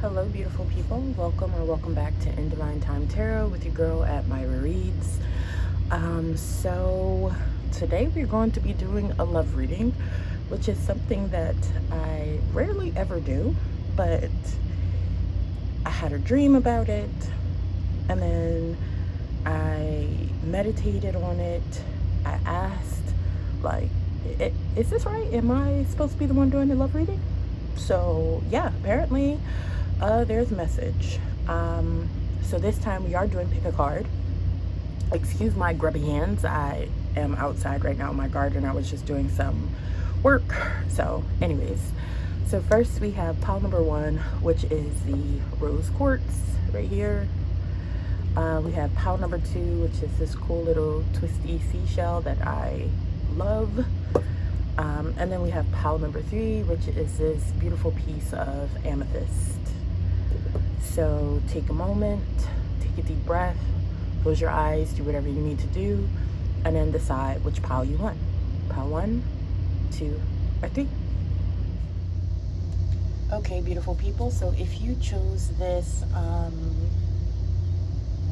Hello, beautiful people. Welcome or welcome back to In Divine Time Tarot with your girl at Myra Reads. So today we're going to be doing a love reading, which is something that I rarely ever do, but I had a dream about it, and then I meditated on it. I asked, like, is this right? Am I supposed to be the one doing the love reading? So yeah, apparently there's a message. So this time we are doing pick a card. Excuse my grubby hands. I am outside right now in my garden. I was just doing some work. So anyways, so first we have pile number 1, which is the rose quartz right here. We have pile number 2, which is this cool little twisty seashell that I love. And then we have pile number 3, which is this beautiful piece of amethyst. So take a moment, take a deep breath, close your eyes, do whatever you need to do, and then decide which pile you want. Pile 1, 2, or 3. Okay, beautiful people, so if you chose this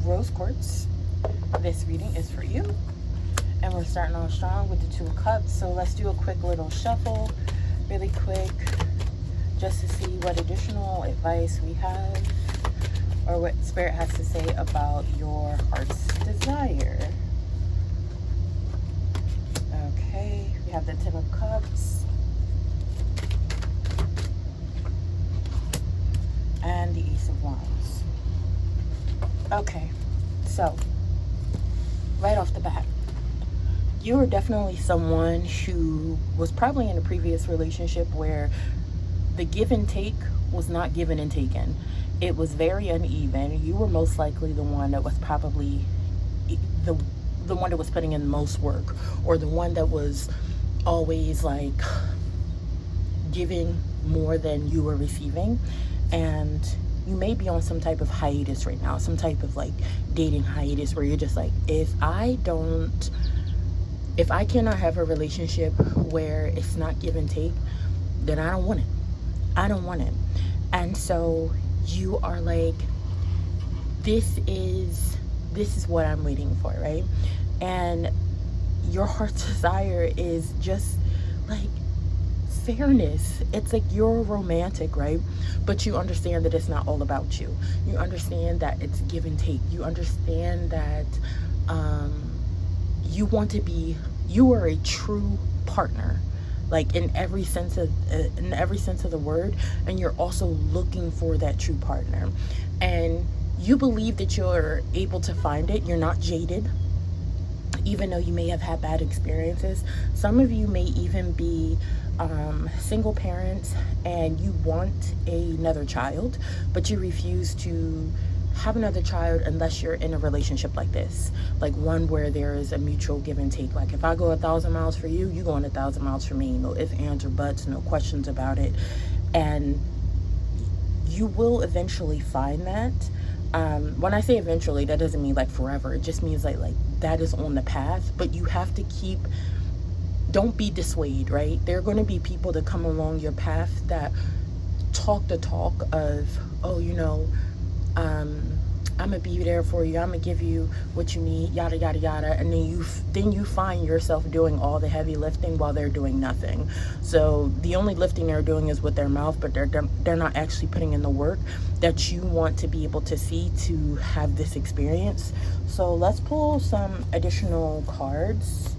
rose quartz, this reading is for you. And we're starting off strong with the 2 of Cups. So let's do a quick little shuffle, really quick, just to see what additional advice we have or what Spirit has to say about your heart's desire. Okay, we have the 10 of Cups and the Ace of Wands. Okay, so right off the bat, you are definitely someone who was probably in a previous relationship where the give and take was not given and taken. It was very uneven. You were most likely the one that was probably the one that was putting in the most work, or the one that was always like giving more than you were receiving. And you may be on some type of hiatus right now, some type of like dating hiatus, where you're just like, if I cannot have a relationship where it's not give and take, then I don't want it. I don't want it. And so you are like, this is what I'm waiting for, right? And your heart's desire is just like fairness. It's like you're romantic, right? But you understand that it's not all about you. You understand that it's give and take. You understand that you are a true partner, like in every sense of the word, and you're also looking for that true partner, and you believe that you're able to find it. You're not jaded, even though you may have had bad experiences. Some of you may even be single parents and you want another child, but you refuse to have another child unless you're in a relationship like this, like one where there is a mutual give and take. Like if I go 1,000 miles for you, you going 1,000 miles for me. No ifs, ands, or buts, no questions about it. And you will eventually find that. When I say eventually, that doesn't mean like forever. It just means like that is on the path. But you have to don't be dissuaded, right? There are going to be people that come along your path that talk the talk of, oh, I'm gonna be there for you, I'm gonna give you what you need, yada yada yada, and then you find yourself doing all the heavy lifting while they're doing nothing. So the only lifting they're doing is with their mouth, but they're not actually putting in the work that you want to be able to see to have this experience. So let's pull some additional cards.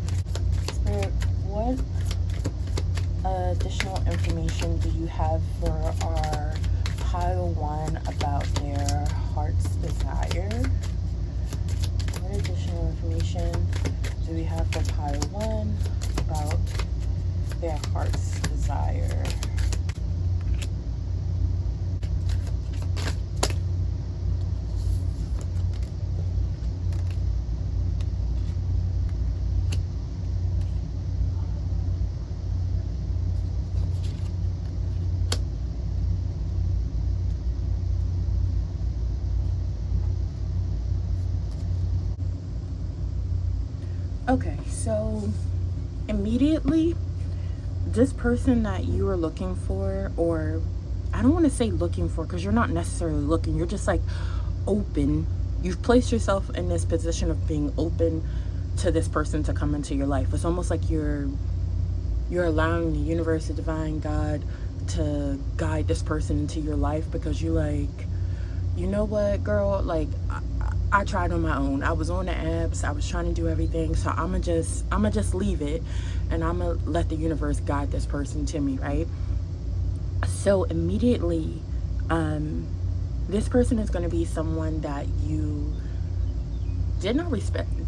Spirit, what additional information do you have for our pile 1 about their heart's desire? What additional information do we have for pile 1 about their heart's desire? Okay, so immediately, this person that you are looking for, or I don't want to say looking for, because you're not necessarily looking. You're just like open. You've placed yourself in this position of being open to this person to come into your life. It's almost like you're allowing the universe, the divine, God, to guide this person into your life, because you're like, you know what, girl, like I tried on my own. I was on the apps, I was trying to do everything, so I'ma just leave it, and I'ma let the universe guide this person to me, right? So immediately, this person is going to be someone that you did not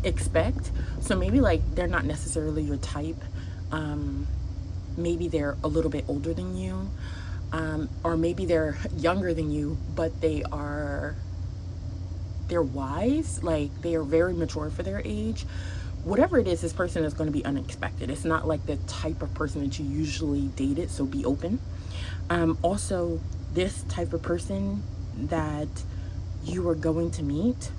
expect. So maybe like they're not necessarily your type. Maybe they're a little bit older than you, or maybe they're younger than you, but they're wise. Like they are very mature for their age. Whatever it is, this person is going to be unexpected. It's not like the type of person that you usually dated, so be open. Also, this type of person that you are going to meet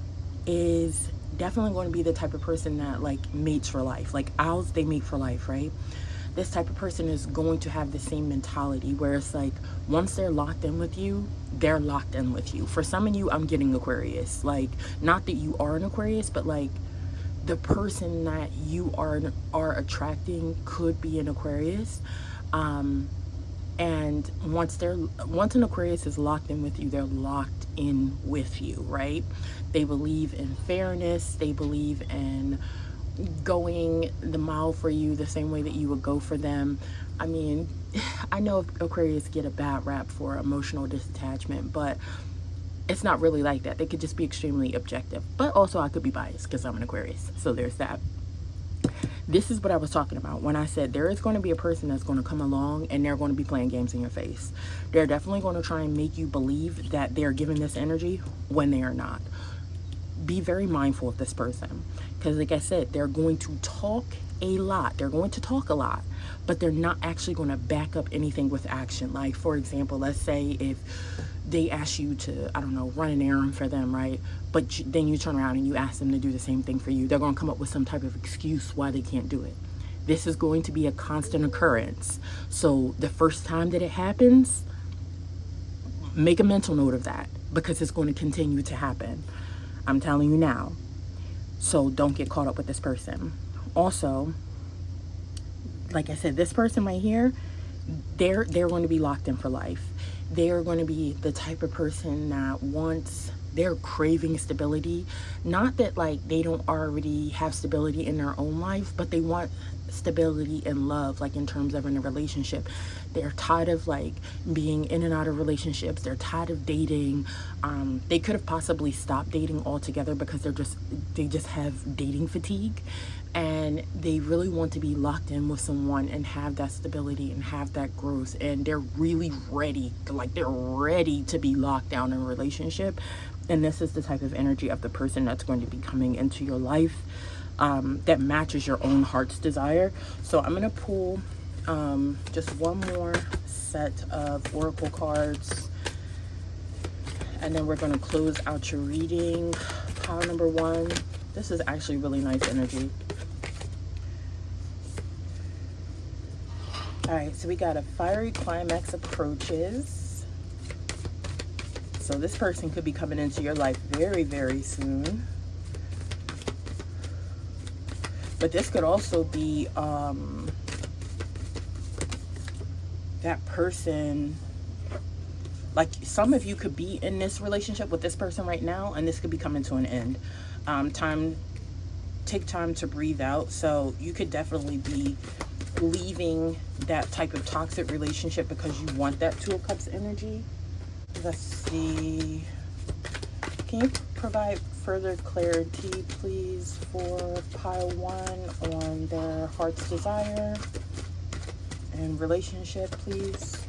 is definitely going to be the type of person that like mates for life. Like owls, they mate for life, right? This type of person is going to have the same mentality where it's like once they're locked in with you, they're locked in with you. For some of you, I'm getting Aquarius. Like, not that you are an Aquarius, but like the person that you are attracting could be an Aquarius. And once an Aquarius is locked in with you, they're locked in with you, right? They believe in fairness. They believe in going the mile for you the same way that you would go for them. I mean, I know Aquarius get a bad rap for emotional disattachment, but it's not really like that. They could just be extremely objective. But also I could be biased because I'm an Aquarius. So there's that. This is what I was talking about when I said there is going to be a person that's going to come along and they're going to be playing games in your face. They're definitely going to try and make you believe that they're giving this energy when they are not. Be very mindful of this person, because like I said, they're going to talk a lot. They're going to talk a lot, but they're not actually going to back up anything with action. Like, for example, let's say if they ask you to, I don't know, run an errand for them, right? But then you turn around and you ask them to do the same thing for you. They're going to come up with some type of excuse why they can't do it. This is going to be a constant occurrence. So the first time that it happens, make a mental note of that, because it's going to continue to happen. I'm telling you now. So don't get caught up with this person. Also, like I said, this person right here, they're going to be locked in for life. They are going to be the type of person that they're craving stability. Not that like they don't already have stability in their own life, but they want stability in love, like in terms of in a relationship. They're tired of like being in and out of relationships. They're tired of dating. They could have possibly stopped dating altogether because they just have dating fatigue, and they really want to be locked in with someone and have that stability and have that growth, and they're really ready, like they're ready to be locked down in a relationship. And this is the type of energy of the person that's going to be coming into your life, that matches your own heart's desire. So I'm going to pull just one more set of oracle cards, and then we're going to close out your reading. Pile number 1. This is actually really nice energy. All right, so we got a fiery climax approaches. So this person could be coming into your life very, very soon. But this could also be that person, like some of you could be in this relationship with this person right now, and this could be coming to an end. Take time to breathe out. So you could definitely be leaving that type of toxic relationship because you want that Two of Cups energy. Let's see. Can you provide further clarity, please, for pile 1 on their heart's desire and relationship, please?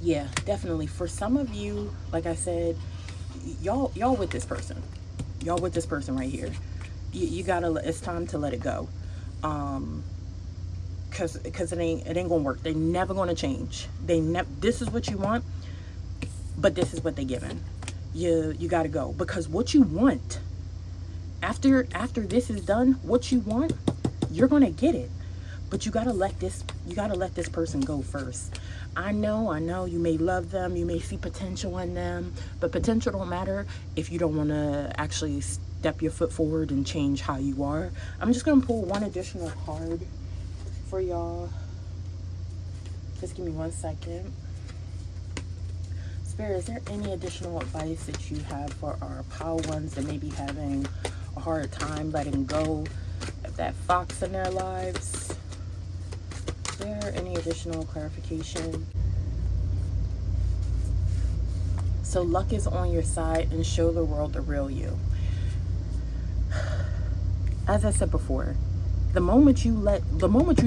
Yeah, definitely. For some of you, like I said, y'all with this person. Y'all with this person right here. You gotta, it's time to let it go. Cause it ain't gonna work. They're never gonna change. This is what you want, but this is what they giving. You gotta go, because what you want after this is done, what you want, you're gonna get it. But you gotta let this person go first. I know you may love them, you may see potential in them, but potential don't matter if you don't want to actually step your foot forward and change how you are. I'm just going to pull one additional card for y'all. Just give me 1 second. Spirit, is there any additional advice that you have for our pile ones that may be having a hard time letting go of that fox in their lives? Is there any additional clarification? So luck is on your side, and show the world the real you. As I said before, the moment you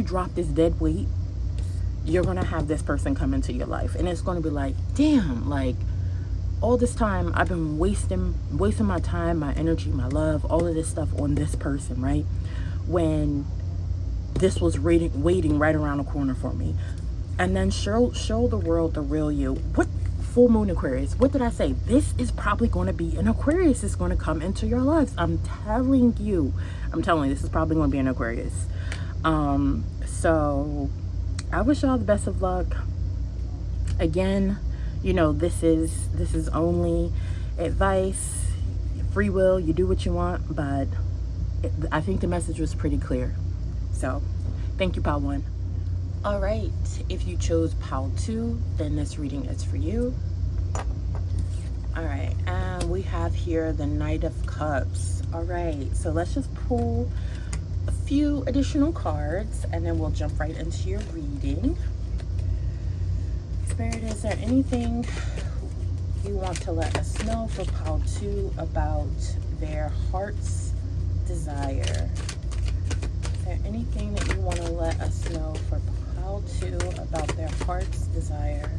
drop this dead weight, you're gonna have this person come into your life, and it's gonna be like, damn, like all this time I've been wasting my time, my energy, my love, all of this stuff on this person, right? When this was waiting right around the corner for me. And then show the world the real you. What full moon Aquarius? What did I say? This is probably going to be an Aquarius is going to come into your lives. I'm telling you, this is probably going to be an Aquarius. So I wish y'all the best of luck. Again, you know, this is only advice, free will. You do what you want, but I think the message was pretty clear. So thank you, Pile 1. All right, if you chose Pile 2, then this reading is for you. All right, and we have here the Knight of Cups. All right, so let's just pull a few additional cards, and then we'll jump right into your reading. Spirit, is there anything you want to let us know for Pile 2 about their heart's desire? Is there anything that you want to let us know for Pile 2 about their heart's desire?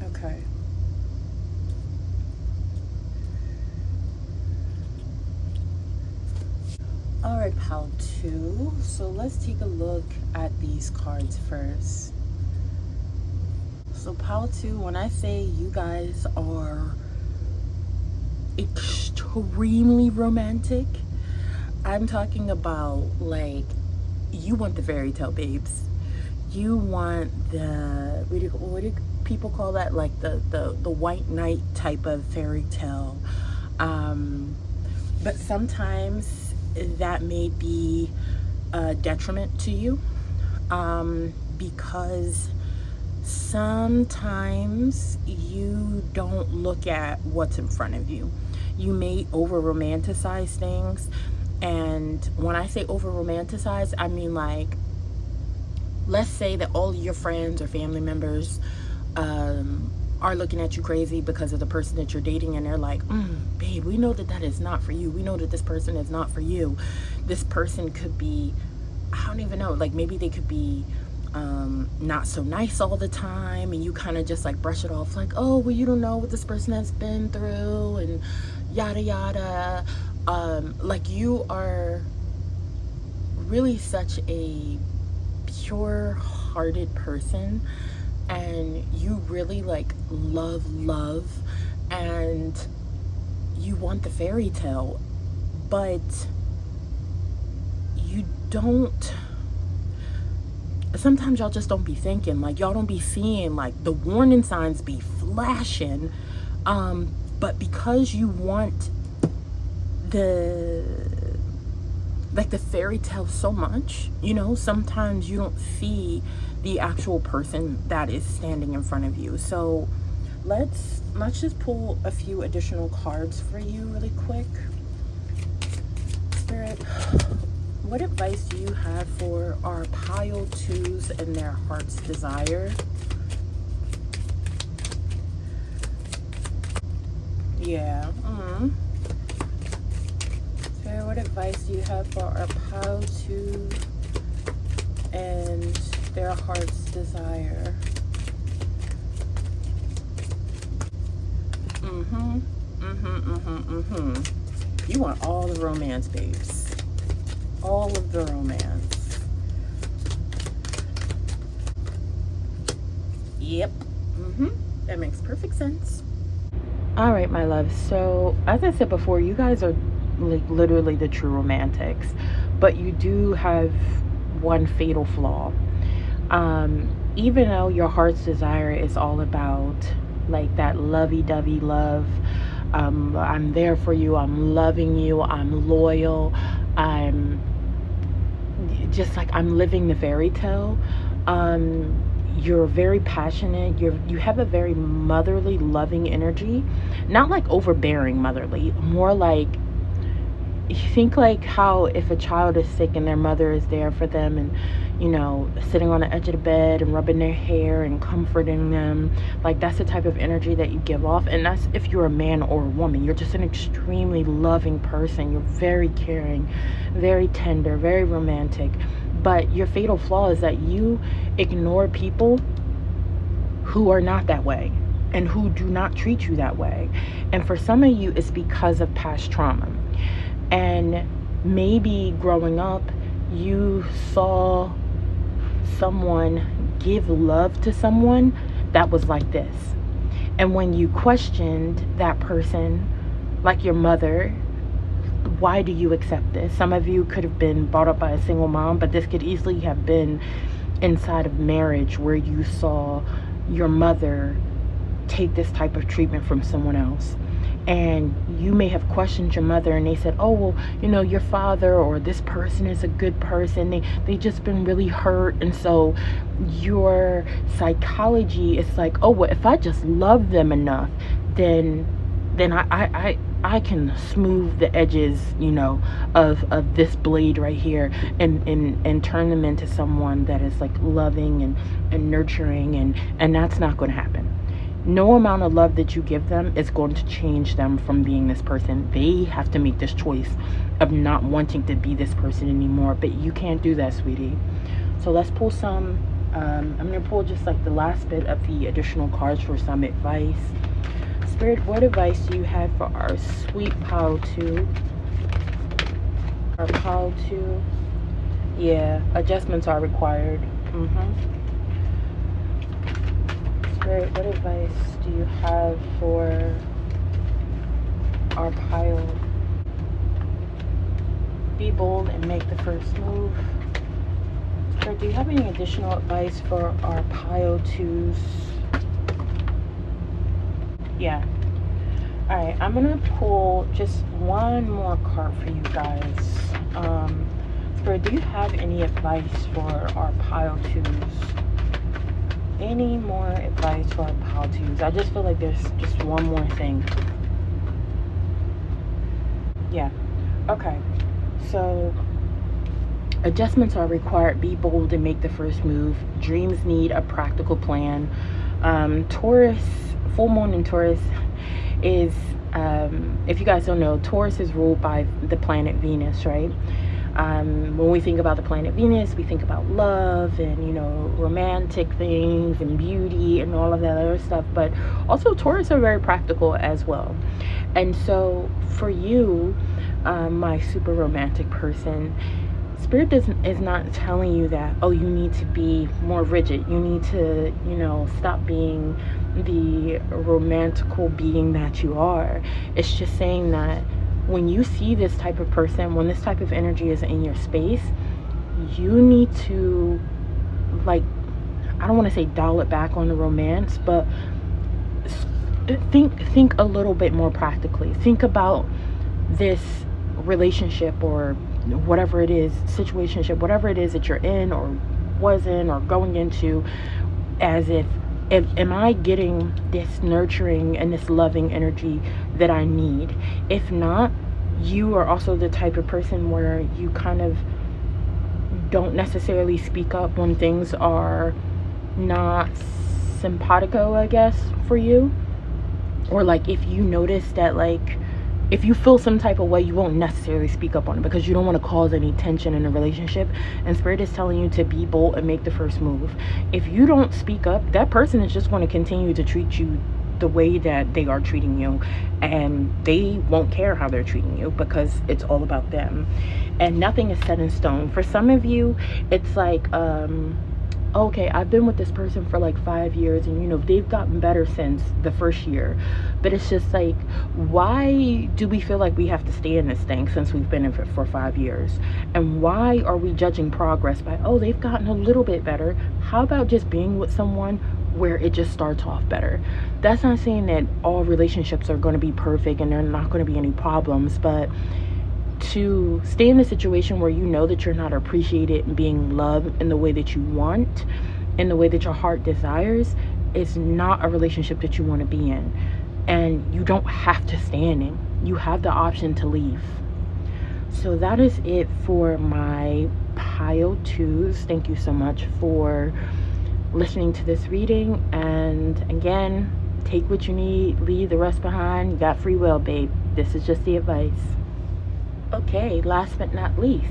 Okay. All right, Pile 2. So let's take a look at these cards first. So Pile 2, when I say you guys are extremely romantic, I'm talking about, like, you want the fairy tale babes. You want the, what do people call that? Like the white knight type of fairy tale. But sometimes that may be a detriment to you, because sometimes you don't look at what's in front of you. You may over romanticize things, and when I say over romanticize, I mean, like, let's say that all of your friends or family members are looking at you crazy because of the person that you're dating, and they're like, babe, we know that is not for you. We know that this person is not for you. This person could be, I don't even know, like, maybe they could be not so nice all the time, and you kind of just like brush it off like, oh, well, you don't know what this person has been through, and yada yada. Like, you are really such a pure-hearted person, and you really like love, and you want the fairy tale, but you don't. Sometimes y'all just don't be thinking, like, y'all don't be seeing, like, the warning signs be flashing, but because you want the fairy tale so much, you know, sometimes you don't see the actual person that is standing in front of you. So let's just pull a few additional cards for you really quick. Spirit, what advice do you have for our Pile 2s and their heart's desire? Yeah. So what advice do you have for our Pile 2 and their heart's desire? You want all the romance, babes. All of the romance. Yep. That makes perfect sense. All right, my love. So, as I said before, you guys are like literally the true romantics, but you do have one fatal flaw. Even though your heart's desire is all about like that lovey-dovey love, I'm there for you, I'm loving you, I'm loyal, I'm just like I'm living the fairy tale. You're very passionate. You have a very motherly, loving energy, not like overbearing motherly, more like you think like how if a child is sick and their mother is there for them and sitting on the edge of the bed and rubbing their hair and comforting them, like that's the type of energy that you give off. And that's if you're a man or a woman. You're just an extremely loving person. You're very caring, very tender, very romantic. But your fatal flaw is that you ignore people who are not that way and who do not treat you that way. And for some of you, it's because of past trauma. And maybe growing up, you saw someone give love to someone that was like this. And when you questioned that person, like your mother, why do you accept this? Some of you could have been brought up by a single mom, but this could easily have been inside of marriage where you saw your mother take this type of treatment from someone else. And you may have questioned your mother and they said, oh, well, your father or this person is a good person. They just been really hurt. And so your psychology is like, oh, well, if I just love them enough, then I can smooth the edges, of this blade right here and turn them into someone that is like loving and nurturing. And that's not going to happen. No amount of love that you give them is going to change them from being this person. They have to make this choice of not wanting to be this person anymore. But you can't do that, sweetie. So let's pull some. I'm going to pull just like the last bit of the additional cards for some advice. Spirit, what advice do you have for our sweet pile 2? Our pile 2. Yeah, adjustments are required. Spirit, what advice do you have for our pile? Be bold and make the first move. Spirit, do you have any additional advice for our pile 2s? Yeah. Alright, I'm going to pull just one more card for you guys. Spirit, do you have any advice for our pile 2s? Any more advice for our pile 2s? I just feel like there's just one more thing. Yeah. Okay. So, adjustments are required. Be bold and make the first move. Dreams need a practical plan. Taurus, full moon in Taurus is, if you guys don't know, Taurus is ruled by the planet Venus, right? When we think about the planet Venus, we think about love and, romantic things and beauty and all of that other stuff. But also Taurus are very practical as well. And so for you, my super romantic person, Spirit is not telling you that, oh, you need to be more rigid. You need to, stop being the romantical being that you are. It's just saying that when you see this type of person, when this type of energy is in your space, you need to, like, I don't want to say dial it back on the romance, but think a little bit more practically. Think about this relationship or whatever it is, situationship, whatever it is that you're in or was in or going into, as if am I getting this nurturing and this loving energy that I need? If not, you are also the type of person where you kind of don't necessarily speak up when things are not simpatico, I guess, for you. Or like if you notice that, like, if you feel some type of way, you won't necessarily speak up on it because you don't want to cause any tension in a relationship. And Spirit is telling you to be bold and make the first move. If you don't speak up, that person is just going to continue to treat you the way that they are treating you, and they won't care how they're treating you because it's all about them, and nothing is set in stone. For some of you, it's like okay, I've been with this person for like 5 years, and they've gotten better since the first year. But it's just like, why do we feel like we have to stay in this thing since we've been in it for 5 years? And why are we judging progress by, oh, they've gotten a little bit better? How about just being with someone where it just starts off better? That's not saying that all relationships are going to be perfect and there are not going to be any problems, but to stay in a situation where you know that you're not appreciated and being loved in the way that you want, in the way that your heart desires, is not a relationship that you want to be in. And you don't have to stay in it. You have the option to leave. So that is it for my pile twos. Thank you so much for listening to this reading. And again, take what you need, leave the rest behind. You got free will, babe. This is just the advice. Okay, last but not least,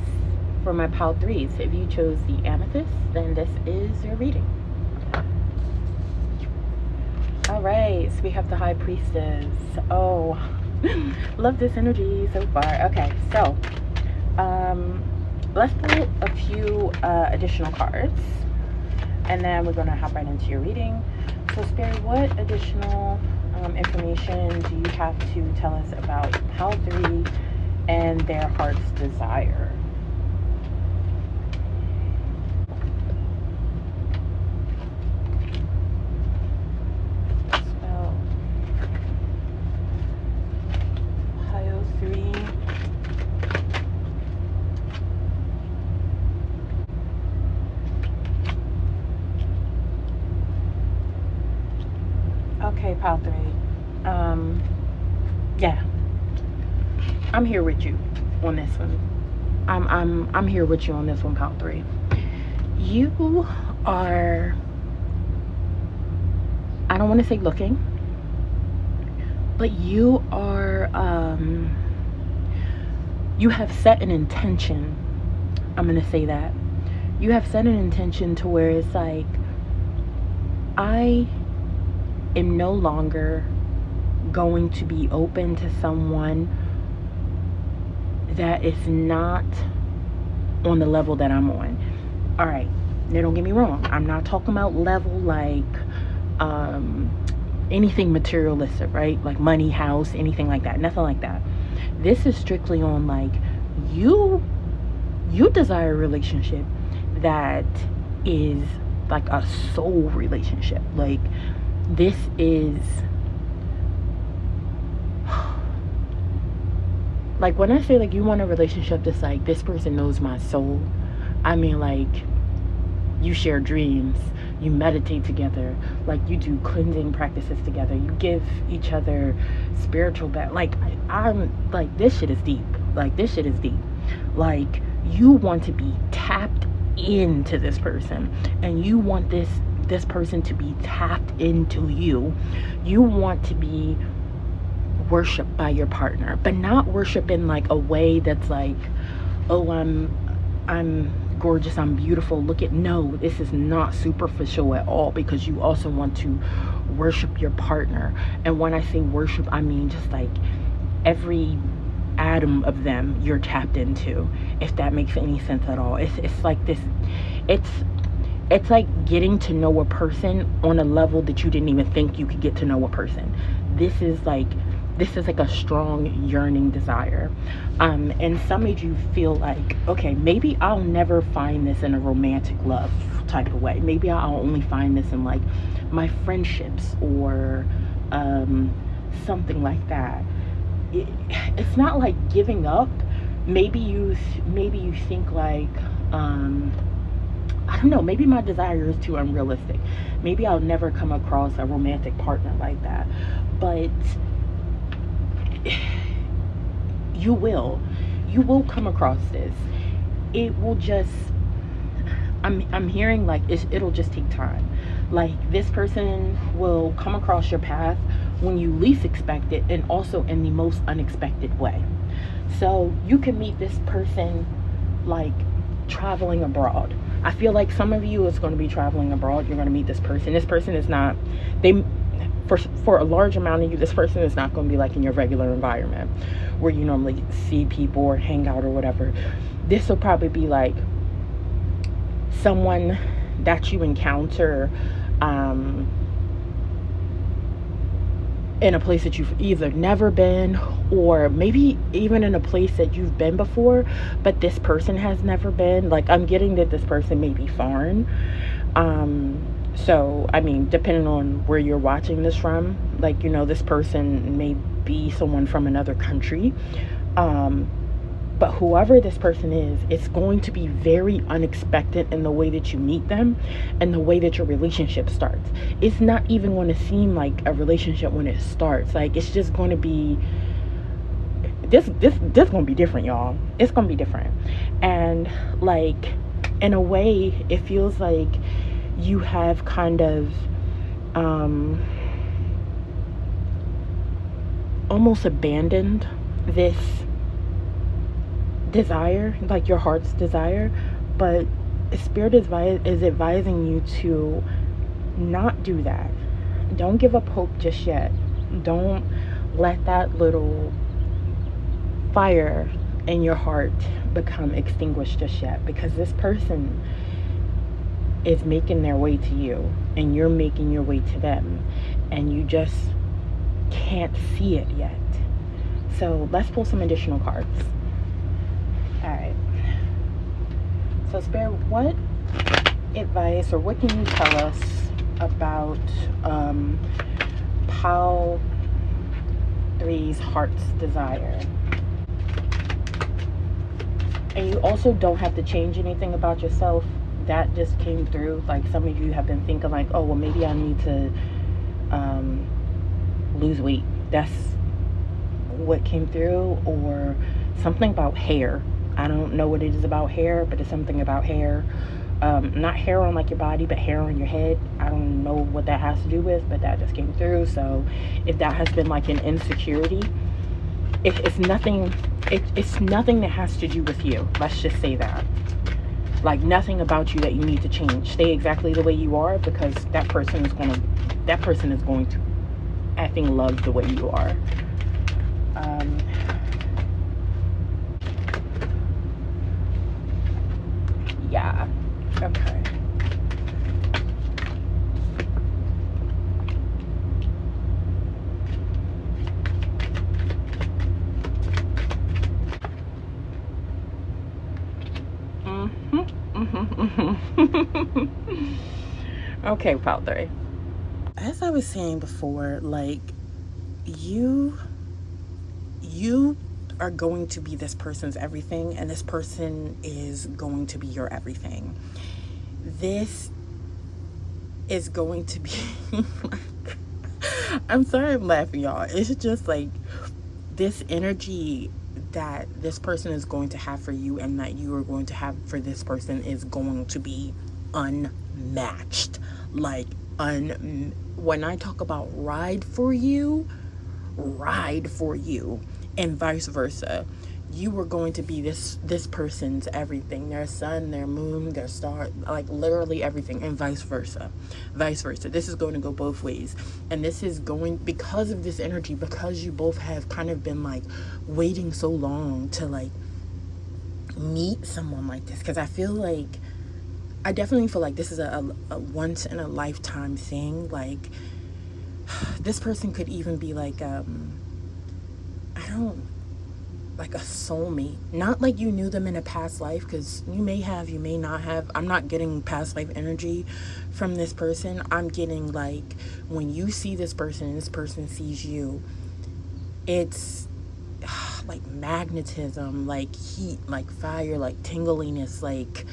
for my pile threes, if you chose the amethyst, then this is your reading. All right, so we have the High Priestess. Oh, love this energy so far. Okay, so let's pull a few additional cards, and then we're going to hop right into your reading. So Spirit, what additional information do you have to tell us about pile three and their heart's desire? So, pile three. Okay, pile three. Yeah. I'm here with you on this one. I'm here with you on this one, pile three. You are, I don't want to say looking, but you are you have set an intention. I'm going to say that. You have set an intention to where it's like, I am no longer going to be open to someone that is not on the level that I'm on. All right, now don't get me wrong. I'm not talking about level like anything materialistic, right? Like money, house, anything like that. Nothing like that. This is strictly on like, you desire a relationship that is like a soul relationship. Like, this is like, when I say like you want a relationship that's like, this person knows my soul, I mean like, you share dreams, you meditate together, like you do cleansing practices together, you give each other spiritual like, I'm like, this shit is deep. Like, this shit is deep. Like, you want to be tapped into this person, and you want this person to be tapped into you. You want to be worshipped by your partner, but not worship in like a way that's like, oh, I'm gorgeous, I'm beautiful, look at, no, this is not superficial at all, because you also want to worship your partner. And when I say worship, I mean just like every atom of them you're tapped into, if that makes any sense at all. It's like this, it's like getting to know a person on a level that you didn't even think you could get to know a person. This is like a strong yearning desire. And some of you feel like, okay, maybe I'll never find this in a romantic love type of way. Maybe I'll only find this in like my friendships or something like that. It's not like giving up. Maybe you think like, I don't know, maybe my desire is too unrealistic. Maybe I'll never come across a romantic partner like that. But you will come across this. It will just, I'm hearing like it'll just take time. Like, this person will come across your path when you least expect it, and also in the most unexpected way. So you can meet this person like traveling abroad. I feel like some of you is going to be traveling abroad. You're going to meet this person. This person is not, for a large amount of you, this person is not going to be like in your regular environment where you normally see people or hang out or whatever. This will probably be like someone that you encounter in a place that you've either never been, or maybe even in a place that you've been before but this person has never been. Like, I'm getting that this person may be foreign. So I mean, depending on where you're watching this from, like, this person may be someone from another country. But whoever this person is, it's going to be very unexpected in the way that you meet them and the way that your relationship starts. It's not even going to seem like a relationship when it starts. Like, it's just going to be this going to be different, y'all. It's going to be different. And like, in a way, it feels like you have kind of almost abandoned this desire, like your heart's desire, but Spirit is advising you to not do that. Don't give up hope just yet. Don't let that little fire in your heart become extinguished just yet, because this person is making their way to you and you're making your way to them, and you just can't see it yet. So let's pull some additional cards. Alright, so Spirit, what advice or what can you tell us about Pile 3's heart's desire? And you also don't have to change anything about yourself. That just came through. Like, some of you have been thinking like, oh, well, maybe I need to lose weight. That's what came through. Or something about hair. I don't know what it is about hair, but it's something about hair. Not hair on like your body, but hair on your head. I don't know what that has to do with, but that just came through. So if that has been like an insecurity, it's nothing that has to do with you. Let's just say that. Like, nothing about you that you need to change. Stay exactly the way you are, because that person is going to effing love the way you are. Yeah. Okay. Okay, Pile 3. As I was saying before, like, you are going to be this person's everything, and this person is going to be your everything. This is going to be like, I'm sorry I'm laughing, y'all. It's just like this energy that this person is going to have for you and that you are going to have for this person is going to be unmatched. Like, when I talk about ride for you, and vice versa. You are going to be this person's everything, their sun, their moon, their star, like literally everything, and vice versa. This is going to go both ways, and this is going, because of this energy, because you both have kind of been like waiting so long to like meet someone like this, because I definitely feel like this is a once in a lifetime thing. Like, this person could even be like like a soulmate. Not like you knew them in a past life, because you may have, you may not have. I'm not getting past life energy from this person. I'm getting like, when you see this person and this person sees you, it's like magnetism, like heat, like fire, like tingliness, like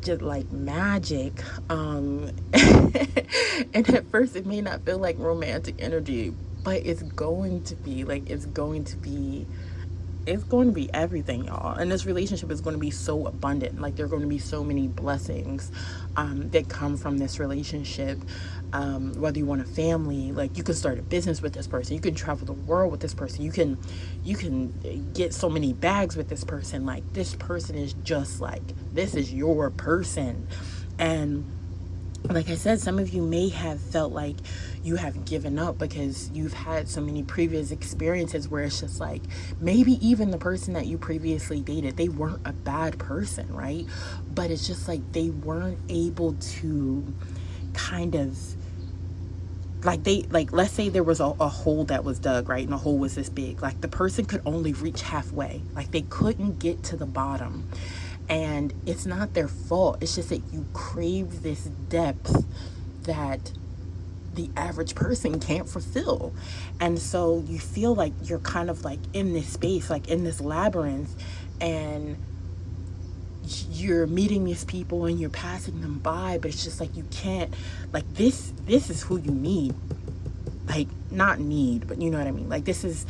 just like magic. And at first it may not feel like romantic energy, but it's going to be everything, y'all. And this relationship is going to be so abundant. Like, there are going to be so many blessings that come from this relationship. Whether you want a family, like, you can start a business with this person, you can travel the world with this person, you can get so many bags with this person. Like, this person is just like, this is your person. And like I said, some of you may have felt like you have given up because you've had so many previous experiences where it's just like, maybe even the person that you previously dated, they weren't a bad person, right? But it's just like they weren't able to kind of, like let's say there was a hole that was dug, right? And the hole was this big. Like the person could only reach halfway. Like they couldn't get to the bottom. And it's not their fault. It's just that you crave this depth that the average person can't fulfill. And so you feel like you're kind of like in this space, like in this labyrinth, and you're meeting these people and you're passing them by, but it's just like you can't, like this is who you need. Like, not need, but you know what I mean? Like this is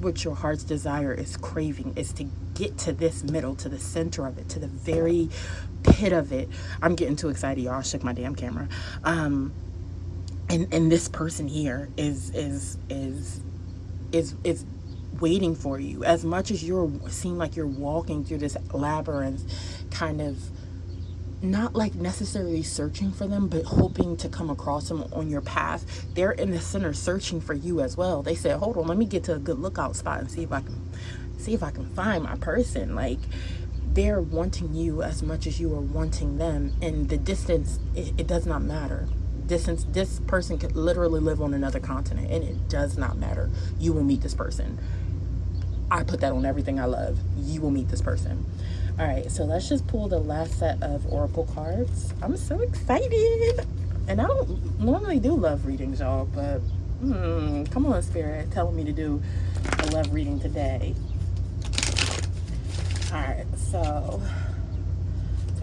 what your heart's desire is craving, is to get to this middle, to the center of it, to the very pit of it. I'm getting too excited, y'all. I shook my damn camera. And this person here is waiting for you. As much as seem like you're walking through this labyrinth, kind of not like necessarily searching for them, but hoping to come across them on your path. They're in the center searching for you as well. They said, hold on, let me get to a good lookout spot and see if I can find my person. Like they're wanting you as much as you are wanting them. And the distance, it does not matter. Distance, this person could literally live on another continent and it does not matter. You will meet this person. I put that on everything I love. You will meet this person. All right, so let's just pull the last set of oracle cards. I'm so excited. And I don't normally do love readings, y'all, but come on, Spirit, telling me to do a love reading today. All right, so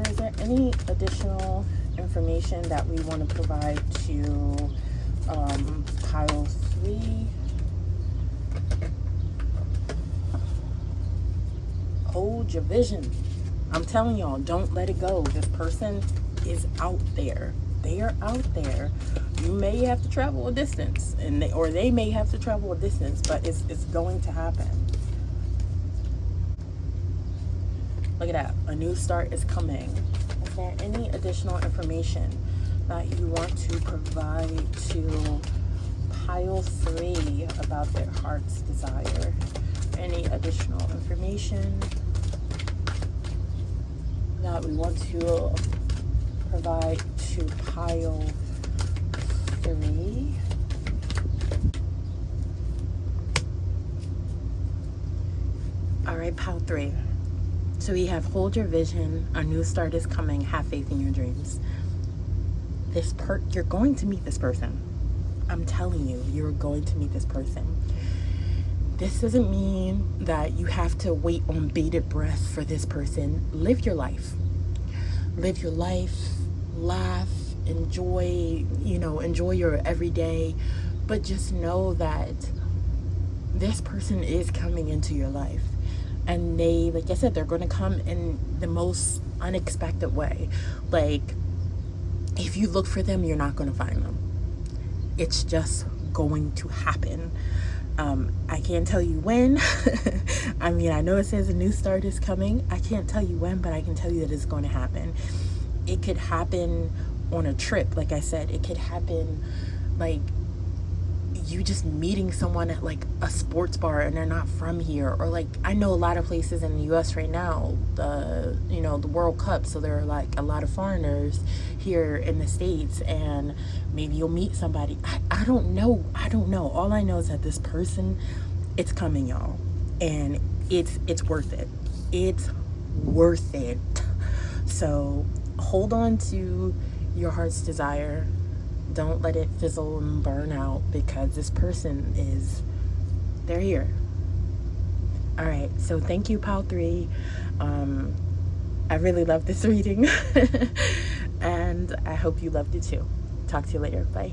is there any additional information that we want to provide to pile 3? Hold your vision. I'm telling y'all, don't let it go. This person is out there. They are out there. You may have to travel a distance, or they may have to travel a distance, but it's going to happen. Look at that. A new start is coming. Is there any additional information that you want to provide to pile 3 about their heart's desire? Any additional information that we want to provide to pile 3? All right, pile 3. So we have hold your vision, a new start is coming, have faith in your dreams. You're going to meet this person. I'm telling you, you're going to meet this person. This doesn't mean that you have to wait on bated breath for this person. Live your life. Live your life, laugh, enjoy your everyday, but just know that this person is coming into your life. And they, like I said, they're going to come in the most unexpected way. Like, if you look for them, you're not going to find them. It's just going to happen. I can't tell you when. I mean, I know it says a new start is coming. I can't tell you when, but I can tell you that it's going to happen. It could happen on a trip, like I said. It could happen like you just meeting someone at like a sports bar and they're not from here, or like I know a lot of places in the US right now, the World Cup, so there are like a lot of foreigners here in the States, and maybe you'll meet somebody. I don't know. All I know is that this person, it's coming, y'all, and it's worth it. It's worth it. So hold on to your heart's desire. Don't let it fizzle and burn out, because this person they're here. All right, so thank you, pile 3. I really love this reading and I hope you loved it too. Talk to you later. Bye.